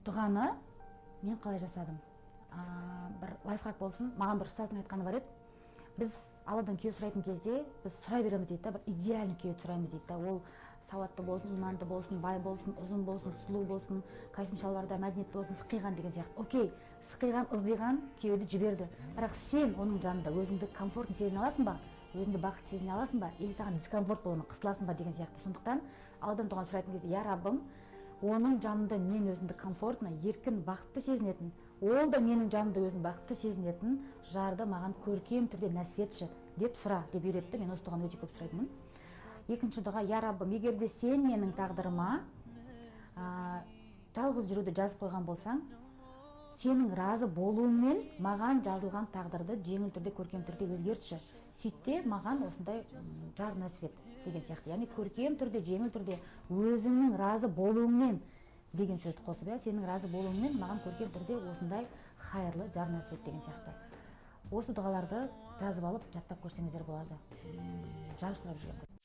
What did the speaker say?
дұғаны мен қалай жасадым? Бір лайфхак болсын, маған бір ұстаздың айтқаны бар еді. Біз Алладан күйеу сұрайтын кезде біз сұрай береміз дейді да, бір идеальный күйеуді сұраймыз дейді да. Ол сауатты болсын, иманды болсын, бай болсын, ұзын болсын, сұлу болсын, костюм шалбарда мәдениетті болсын, сықиған деген сияқты. Окей, сықиған, ыздиған күйеуді жіберді. Бірақ сен оның жанында өзіңді комфортны сезіне аласың ба? Өзіңді бақытты сезіне аласың ба? Или саған дискомфорт болуына қысыласың ба деген сияқты. Сондықтан Алладан дұға сұрайтын кезде, я Раббым, оның жанында мен өзімді комфортно, еркін, бақытты сезінетін, ол да менің жанымда өзін бақытты сезінетін жарды маған көркем түрде нәсіп етші деп сұра деп үйретті. Мен осы дұғаны өте көп сұрайтынмын. Екінші дұға, я Раббым, егер де сен менің тағдырыма жалғыз жүруді жазып қойған болсаң, сенің разы болуыңмен маған жазылған тағдырды жеңіл түрде, көркем түрде өзгертші. Сөйтте маған осындай жар нәсіп ет деген сияқты. Яғни көркем түрде, жеңіл түрде өзіңнің разы болуыңмен деген сөзді қосып, сенің разы болуыңмен маған көркем түрде осындай хайырлы жар нәсіп ет деген сияқты. Осы дұғаларды жазып алып, жаттап көрсеңіздер болады. Жар сұрап жүрген.